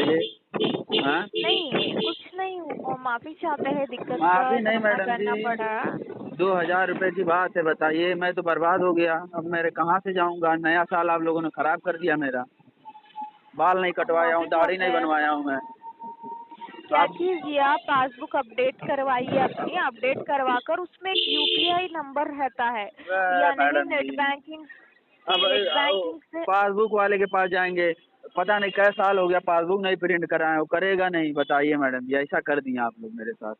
बताइए। हाँ नहीं कुछ नहीं, वो माफी चाहते हैं, दिक्कत का माफी नहीं सामना मैडम करना जी, पड़ा। 2,000 रुपए की बात है, बताइए। मैं तो बर्बाद हो गया, अब मेरे कहाँ से जाऊंगा। नया साल आप लोगों ने खराब कर दिया मेरा। बाल नहीं हम कटवाया हूँ, माफी दाढ़ी चाहते नहीं हैं। बनवाया हूँ मैं। तो क्या आप कीजिए, आप पासबुक अपडेट करवाइए अपनी, अपडेट करवा कर उसमें एक यूपीआई नंबर रहता है, या नहीं मैडम नेट जी, बैंकिंग, अब नेट बैंकिंग से। पासबुक वाले के पास जाएंगे, पता नहीं कै साल हो गया पासबुक नहीं प्रिंट कराए, वो करेगा नहीं। बताइए मैडम जी, ऐसा कर दिए आप लोग मेरे साथ।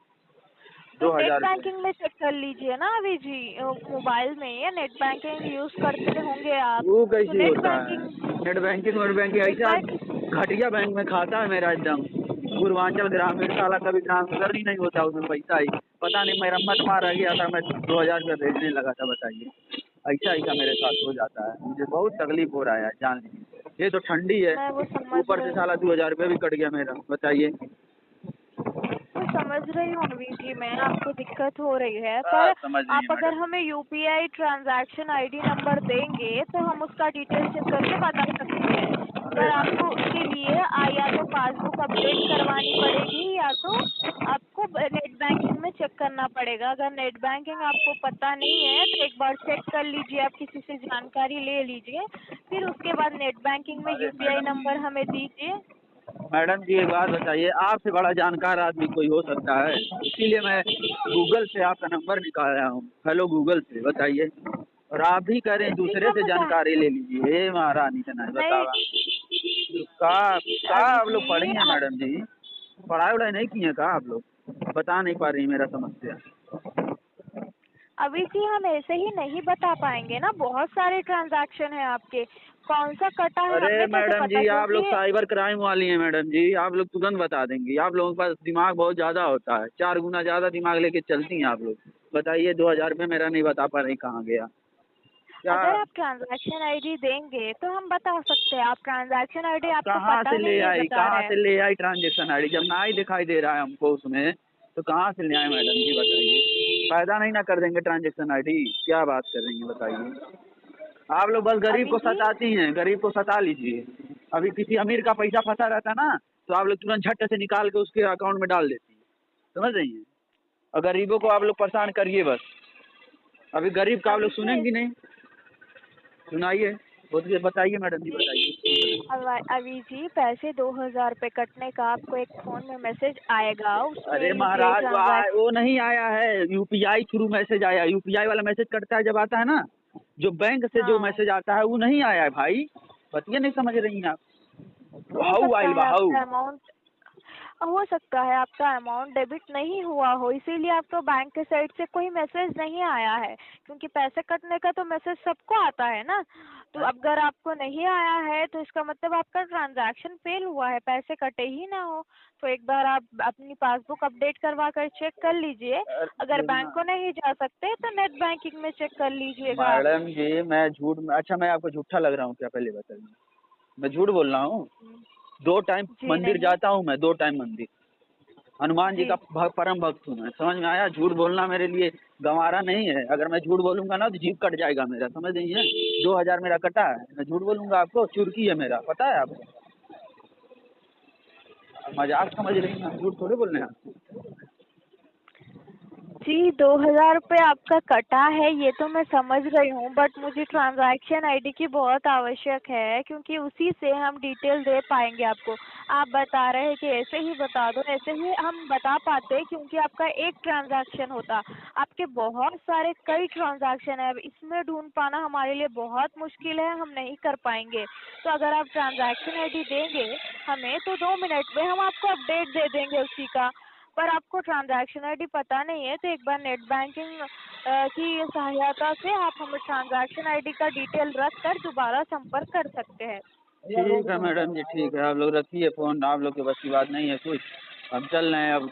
तो दो नेट हजार रुपये बैंकिंग में चेक कर लीजिए ना अभी जी, मोबाइल में या नेट बैंकिंग यूज करते होंगे आप, वो तो कैसी नेट होता है? Banking, net banking wet banking net ऐसा बैंकिंग। घटिया बैंक में खाता है मेरा एकदम। पूर्वांचल ग्रामीण साला कभी ट्रांसफर ही नहीं होता उसमें पैसा ही। पता नहीं मेरा मत मारा गया था, मैं 2,000 रुपये भेजने लगा था। बताइए, ऐसा ऐसा मेरे साथ हो जाता है, मुझे बहुत तकलीफ हो रहा है जान लीजिए। ये तो ठंडी है, मैं वो समझ ऊपर से रही साला 2,000 रुपये भी कट गया मेरा। बताइए। वो समझ रही हूँ अभी जी, मैं आपको दिक्कत हो रही है, पर समझ रही है आप अगर मैडम। हमें यूपीआई ट्रांजैक्शन आईडी नंबर देंगे तो हम उसका डिटेल चेक करके बता सकते हैं। पर आपको उसके लिए या तो पासबुक अपडेट करवानी पड़ेगी, या तो आपको नेट बैंकिंग में चेक करना पड़ेगा। अगर नेट बैंकिंग आपको पता नहीं है तो एक बार चेक कर लीजिए, आप किसी से जानकारी ले लीजिए, फिर उसके बाद नेट बैंकिंग में अरे यूपीआई नंबर जी, हमें दीजिए। मैडम जी एक बात बताइए, आपसे बड़ा जानकार आदमी कोई हो सकता है? इसीलिए मैं गूगल से आपका नंबर निकाला हूँ। हेलो गूगल से, बताइए। और आप भी कह रहे हैं उसी दूसरे का से मजाक जानकारी ले लीजिए। हे महारानी से नहीं नहीं बतावा। का का अभी आप लोग पढ़ी जी। हैं मैडम जी? पढ़ाई वढ़ाई नहीं की है का आप लोग? बता नहीं पा रही मेरा समस्या। अभी जी हम ऐसे ही नहीं बता पाएंगे ना, बहुत सारे ट्रांजैक्शन है आपके, कौन सा कटा है अरे हमें कैसे मैडम पता, जी, आप लोग क्योंकि साइबर क्राइम वाली हैं मैडम जी, आप लोग तुरंत बता देंगी। आप लोगों के पास दिमाग बहुत ज़्यादा होता है, 4 गुना ज़्यादा दिमाग लेके चलती हैं आप लोग। बताइए, 2,000 रुपये मेरा नहीं बता पा रही कहाँ गया क्या? अगर आप ट्रांजैक्शन आईडी देंगे तो हम बता सकते हैं। आप ट्रांजैक्शन आईडी आपको कहाँ पता से ले नहीं है आई, बता कहाँ रहे हैं। से ले आई ट्रांजेक्शन आईडी? जब ना ही दिखाई दे रहा है हमको उसमें, तो कहाँ से ले आए मैडम जी? बताइए। फायदा नहीं ना कर देंगे ट्रांजेक्शन आईडी? क्या बात कर रही हैं बताइए। आप लोग बस गरीब अभी को जी सताती हैं, गरीब को सता लीजिए। अभी किसी अमीर का पैसा फंसा रहता ना, तो आप लोग तुरंत झट से निकाल के उसके अकाउंट में डाल देती हैं। समझ रही हैं? और गरीबों को आप लोग परेशान करिए बस। अभी गरीब का आप लोग अभी जी सुनेंगी नहीं। सुनाइए, बोलिए, बताइए मैडम जी, बताइए। अभी जी पैसे 2,000 रुपये कटने का आपको एक फोन में मैसेज आएगा, उसमें अरे यूपीआई महाराज, ट्रांजैक्शन। वो नहीं आया है, यूपीआई थ्रू मैसेज आया। यूपीआई वाला मैसेज कटता है जब आता है ना, जो बैंक से जो हाँ, मैसेज आता है वो नहीं आया है भाई। बतिया नहीं समझ रही हैं आप? हो हाउ सकता आइल है बा हाउ। आपका अमाउंट, हो सकता है आपका अमाउंट डेबिट नहीं हुआ हो, इसीलिए आपको बैंक के साइड से कोई मैसेज नहीं आया है, क्योंकि पैसे कटने का तो मैसेज सबको आता है ना। तो अगर आपको नहीं आया है तो इसका मतलब आपका ट्रांजैक्शन फेल हुआ है, पैसे कटे ही ना हो। तो एक बार आप अपनी पासबुक अपडेट करवा कर चेक कर लीजिए। अगर अरे बैंक को नहीं जा सकते तो नेट बैंकिंग में चेक कर लीजिएगा आप। मैडम जी, मैं झूठ, अच्छा मैं आपको झूठा लग रहा हूँ क्या? पहले बताइए। मैं झूठ बोल रहा हूँ? 2 टाइम जी मंदिर नहीं। जाता हूँ मैं, 2 टाइम मंदिर। हनुमान जी जी का परम भक्त हूँ मैं। समझ में आया? झूठ बोलना मेरे लिए गंवारा नहीं है। अगर मैं झूठ बोलूंगा ना तो जीभ कट जाएगा मेरा, समझ नहीं है? 2,000 मेरा कटा है, मैं झूठ बोलूंगा आपको? चुरकी है मेरा, पता है आपको? मजाक समझ रही हैं? झूठ थोड़ी बोल रहे हैं आप। जी 2,000 रुपये आपका कटा है ये तो मैं समझ रही हूँ, बट मुझे ट्रांजैक्शन आईडी की बहुत आवश्यक है, क्योंकि उसी से हम डिटेल दे पाएंगे आपको। आप बता रहे हैं कि ऐसे ही बता दो, ऐसे ही हम बता पाते क्योंकि आपका एक ट्रांजैक्शन होता, आपके बहुत सारे कई ट्रांजैक्शन है, अब इसमें ढूंढ पाना हमारे लिए बहुत मुश्किल है, हम नहीं कर पाएंगे। तो अगर आप ट्रांजैक्शन आईडी देंगे हमें तो 2 मिनट में हम आपको अपडेट दे देंगे उसी का। पर आपको ट्रांजैक्शन आईडी पता नहीं है तो एक बार नेट बैंकिंग की सहायता से आप हमें ट्रांजैक्शन आईडी का डिटेल रख कर दोबारा संपर्क कर सकते हैं। ठीक है मैडम जी, ठीक है। आप लोग रखिए फ़ोन, आप लोग के बस की बात नहीं है कुछ। हम चल रहे हैं अब।